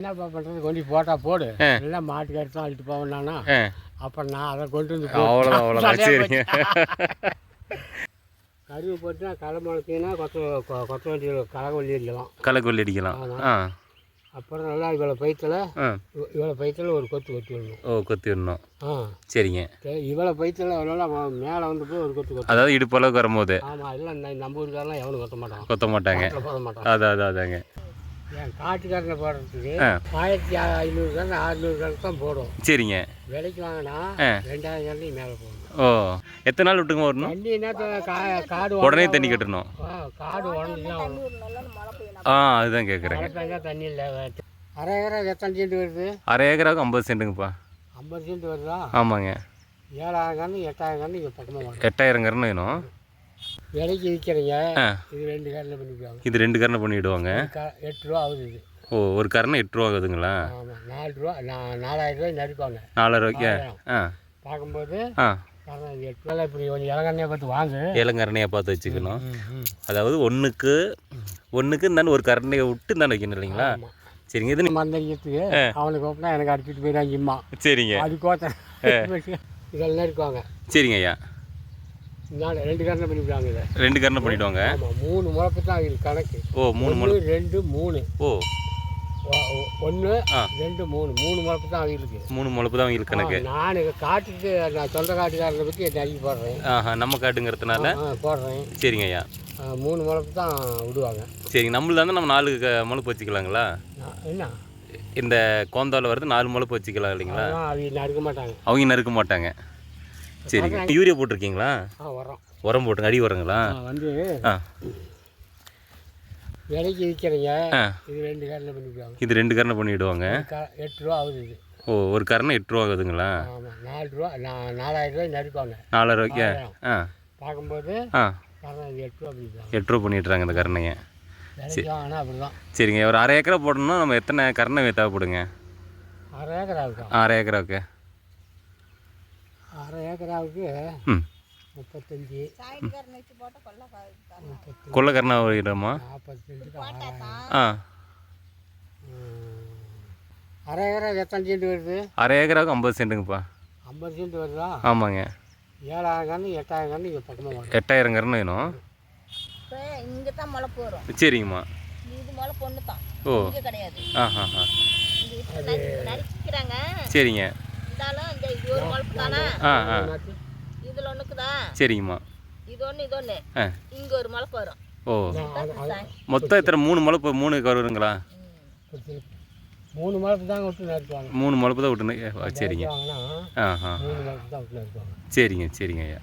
என்னப்பா பண்ணுறது கொண்டு போட்டால் போடு இல்லை மாட்டுக்காரி தான் அழிட்டு போவேன்னானா அப்புறம் நான் அதை கொண்டு வந்து அவ்வளோதான் சரிங்க. கருவு போட்டுனா களை முளைச்சிங்கன்னா கொத்த வண்டியில் களைக்கொல்லி அடிக்கலாம். களைக்கொல்லி அடிக்கலாம். அப்புறம் நல்லா இவ்வளோ பைத்தில் ஒரு கொத்து கொத்தி விடணும். ஓ, கொத்தி விடணும். சரிங்க. இவ்வளோ பைத்தில் அவ்வளோ மேலே வந்து போய் ஒரு கொத்து கொத்து, அதாவது இடுப்பு அளவுக்கு வரும்போது. ஆமாம். இல்லை நம்ம ஊருக்காரெலாம் எவனும் கொத்த மாட்டான். போட மாட்டாங்க. அதாங்க. என் காட்டுக்காரனை போடுறதுக்கு 1500 கன்று 600 கன்று தான் போடும். சரிங்க. விலைக்கு வாங்கினா 2000 கன்றையும் மேலே போடும். ஓ, எத்தனை நாள் விட்டுங்க வரணும்? தண்ணி என்ன காடு உடனே தண்ணி கட்டணும். காடு உடனே அதுதான் கேட்குறேன். மழை பெஞ்சா தண்ணி இல்லை. அரை ஏக்கராவுக்கு எத்தனை சென்ட் வருது? அரை ஏக்கராவுக்கு 50 சென்ட்டுங்கப்பா. 50 சென்ட் வருதா? ஆமாங்க. 7000 கன்று 8000 கன்று இங்கே பக்கமாக வாங்க. 8000 கன்று வேணும். விலைக்கு விற்கிறீங்க. இது 2 கரில் பண்ணிவிடுவாங்க. இது 2 கரணை பண்ணிவிடுவாங்க. 8 ரூபா ஆகுது இது. ஓ, ஒரு கரணை 8 ரூபா ஆகுதுங்களா? ஆமாம். 4 ரூபா 4000 ரூபாய் நறுக்குவாங்க. 4000 ரூபாய்க்கு பார்க்கும்போது 8 ரூபா. இப்படி கொஞ்சம் இளங்கண்ணையை பார்த்து வாங்க. இளங்கரணையாக பார்த்து வச்சுக்கணும். அதாவது ஒன்றுக்கு இருந்தாலும் ஒரு கரண்டையை விட்டு இருந்தாலும் வைக்கணும் இல்லைங்களா? சரிங்க. இது மந்தரிக்கிறதுக்கு அவனுக்கு ஓப்பனா எனக்கு அடிச்சுட்டு போயிடாங்க இம்மா. சரிங்க. அது கோத்த இதெல்லாம் இருக்குவாங்க. சரிங்க ஐயா. 2 கரணை பண்ணிவிடுவாங்க. இதை 2 கரணை பண்ணிவிடுவாங்க. ஆமாம். 3 முளைப்பு தான் இது கணக்கு. ஓ, 3 முளைப்பு. 2 3. ஓ, 1 2 3 முளைப்பு தான் அவங்களுக்கு. 3 முளைப்பு தான் அவங்களுக்கு கணக்கு. நான் காட்டுக்கு நான் சொந்த காட்டுக்காரனை பற்றி நறுக்கி போடுறேன். நம்ம காட்டுங்கிறதுனால போடுறேன். சரிங்க ஐயா. 3 முளைப்பு தான் விடுவாங்க. சரிங்க. நம்மள வந்து நம்ம 4 முளைப்பு வச்சுக்கலாங்களா? என்ன இந்த கோந்தாவில் வருது 4 முளைப்பு வச்சுக்கலாம் இல்லைங்களா? அவங்க நறுக்க மாட்டாங்க. அவங்க நறுக்க மாட்டாங்க. சரிங்க. யூரியா போட்டிருக்கீங்களா? உரம் போட்டுங்க. அடி உரங்களா? வந்து விலைக்கு விற்கிறீங்க. இது 2 கரணை பண்ணிவிடுவாங்க. இது 2 கரணை பண்ணிவிடுவாங்க. 8 ரூபா ஆகுது இது. ஓ, ஒரு கரணை 8 ரூபா ஆகுதுங்களா? ஆமாம். 4 ரூபா 4000 ரூபாய் நறுக்குவாங்க. 4000 ரூபாய்க்கு பார்க்கும்போது 8 ரூபா பண்ணிவிடுவாங்க. 8 ரூபா பண்ணிட்டுறாங்க இந்த கரணையை. ஆனால் அப்படி தான். சரிங்க. ஒரு அரை ஏக்கரா போடணும்னா நம்ம எத்தனை கரணை தேவைப்படுங்க? அரை ஏக்கராவுக்கு அரை ஏக்கராவுக்கு 35. கொள்ளை கரணை விடுறோமா? 40 அரை ஏக்கராவுக்கு எத்தனை சென்ட் வருது? அரை ஏக்கராவுக்கு 50 சென்ட்டுங்கப்பா. 50 சென்ட் வருதா? ஆமாங்க. 7000 கன்று 8000 கன்று இங்கே பக்கமாக வாங்க. 8000 கரணை வேணும். இங்கே தான் முளைப்பு வரும். சரிங்கம்மா. இது முளைப்பு ஒன்று தான். ஓ, இங்கே கிடையாது. நறுக்கிறாங்க. சரிங்க. இருந்தாலும் இந்த இது ஒரு முளைப்பு தானே. இதில் ஒன்றுக்குதா? சரிங்கம்மா. இது ஒன்று இங்கே ஒரு முளைப்பு வரும். ஓ, மொத்தம் எத்தனை? 3 முளைப்பு 3 வருங்களா? 3 முளைப்பு தான் விட்டு நறுக்குவாங்க. 3 முளைப்பு தான் விட்டு. சரிங்க. 3 முளைப்பு தான் விட்டு நறுக்குவாங்க. சரிங்க ஐயா.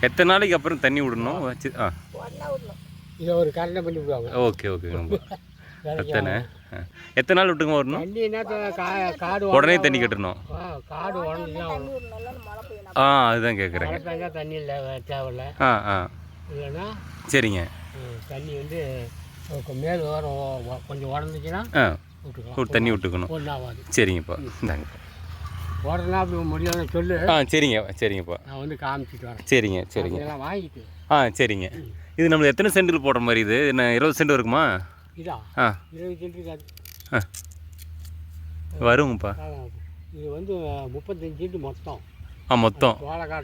எத்தனை நாளைக்கு அப்புறம் தண்ணி விடணும்? வச்சு இதை ஒரு கரணை பண்ணி விடுவாங்க. ஓகே. எத்தனை நாள் விட்டுங்க வரணும்? தண்ணி என்ன காடு உடனே தண்ணி கட்டணும். காடு உடனே அதுதான் கேட்குறேன். மழை பெஞ்சா தண்ணி இல்லை தேவையில்ல. இல்லைன்னா சரிங்க. தண்ணி வந்து மேல் வரும் கொஞ்சம் உடஞ்சிச்சின்னா விட்டுக்கலாம். தண்ணி விட்டுக்கணும். ஒன்றும் ஆகாது. சரிங்கப்பா. இந்தாங்க உடனே அப்படி முடியாத சொல்லு. சரிங்கப்பா. நான் வந்து காமிச்சிட்டு வரேன். சரிங்க. இதெல்லாம் வாங்கிட்டு. சரிங்க. இது நம்மளுக்கு எத்தனை சென்டில் போடுற மாதிரி? இது என்ன 20 சென்ட் இருக்குமா? இதா 20 சென்ட் இருக்காது. வருங்கப்பா. இது வந்து 35 சென்ட் மொத்தம். மொத்தம்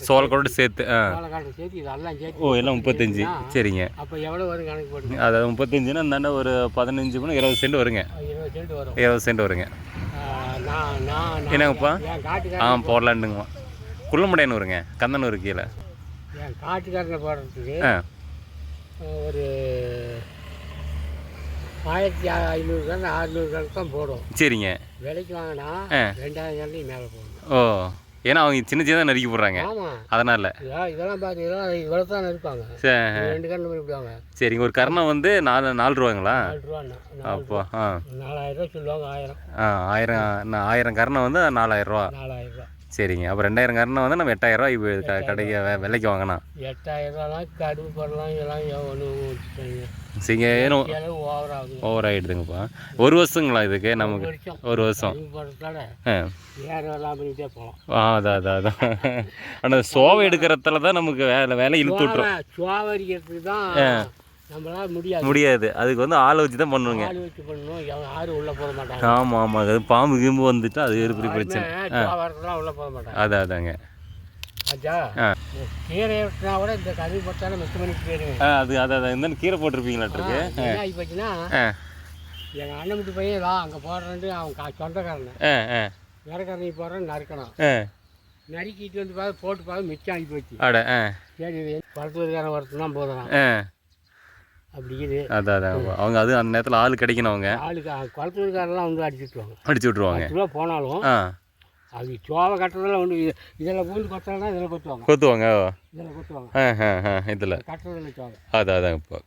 சோளக்காடு சேர்த்து. சோளக்காடு சேர்த்து இதெல்லாம் சேர்த்து. ஓ, எல்லாம் 35. சரிங்க. அப்போ எவ்வளோ வரும் கணக்கு போட்டு? அதாவது 35னா இந்தாண்ட ஒரு 15 20 சென்ட் வருங்க. 20 சென்ட் வரும். 20 சென்ட் வருங்க. என்னங்கப்பா? போடலாண்டுங்கம்மா. குள்ளமடையன்னு வருங்க. கந்தனூர் கீழே. என் காட்டுக்காரனை போடுறதுக்கு ஒரு 1500 கன்று 600 கன்று தான் போடும். சரிங்க. விலைக்கு வாங்கினா 2000 கன்றையும் மேலே போடும். ஓ, ஏன்னா அவங்க சின்ன நறுக்கி போடுறாங்க. ஆமாம். அதனால் இதெல்லாம் பார்த்து இவ்வளோ தான் நறுப்பாங்க. 2 கன்று பண்ணிவிடுவாங்க. சரிங்க. ஒரு கரணை வந்து 4 ரூபாங்களா? 4 ரூபாண்ணா. அப்போ 4000 ரூபா சொல்லுவாங்க. 1000 கரணை வந்து 4000 ரூபா. 4000 ரூபா. சரிங்க. அப்போ 2000 கரணை வந்து நம்ம 8000 ரூபா இப்போ கடைக்கு விலைக்கு வாங்கினா 8000 ரூபாலாம் கடுப்பு போடலாம். இதெல்லாம் ஒன்று சரிங்க. ஏன்னா ஓவர் ஆகிடுதுங்கப்பா. ஒரு வருஷங்களா இதுக்கு? நமக்கு ஒரு வருஷம். அதான் ஆனால் சோவை எடுக்கிறதுல தான் நமக்கு வேலை இழுத்து விட்டுரும். சோவை அடிக்கிறதுக்கு தான் நம்மளால முடியாது முடியாது. அதுக்கு வந்து ஆளை வச்சு தான் பண்ணுங்க. ஆள் வச்சு பண்ணணும். யாரும் உள்ளே போக மாட்டாங்க. ஆமாம் ஆமாம். அது பாம்பு கிம்பு வந்துட்டு அது ஒரு பெரிய பிரச்சனை. வரலாம் உள்ளே போக மாட்டாங்க. அதாங்க. ஆச்சா கீரை வெட்டினா கூட இந்த கறி போட்டாலும் மிஸ் பண்ணிட்டு போயிருங்க. அதான் இருந்தாலும் கீரை போட்டிருப்பீங்களாட்டிருக்கு. என்ன ஆகி போச்சுன்னா எங்கள் அண்ணன் வீட்டு பையன் தான் அங்கே போடுறேன்ட்டு அவன் சொந்தக்காரன் வேறக்காரனை போடுறேன் நறுக்கணும். நறுக்கிட்டு வந்து பார்த்து போட்டு பார்த்து மிச்சம் ஆகி போச்சு. சரி குளத்துக்காரன் ஒருத்தர் தான் போதும் அப்படிங்குது. அதான் அவங்க அது அந்த நேரத்தில் ஆள் கிடைக்கணும். அவங்க ஆளுக்கு குளத்துக்காரெல்லாம் வந்து அடிச்சு விட்ருவாங்க போனாலும் அது சோவை கட்டுறதெல்லாம் ஒன்று இதில் பூந்து கொத்தாங்கன்னா இதில் கொத்துவாங்க இதில் கொத்துவாங்க இதில் கட்டுறதில்ல சோவை. அதாங்க இப்போ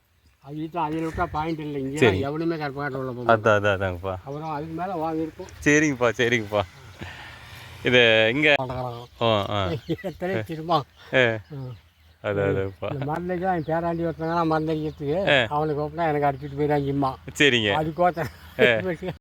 அது அதில் விட்டால் பாயிண்ட் இல்லை. இங்கே எவனுமே கரெக்டாக உள்ள போகும். அதாங்கப்பா. அப்புறம் அதுக்கு மேலே வாங்கியிருக்கும். சரிங்கப்பா. இது இங்கே திரும்ப அதான்ப்பா. மருந்தைக்கு தான் என் பேராண்டி ஒருத்தங்க மருந்தைக்கிறதுக்கு அவனுக்கு கூப்பிட்டா எனக்கு அடிச்சுட்டு போயிடாங்க இம்மா. சரிங்க. அதுக்கோத்த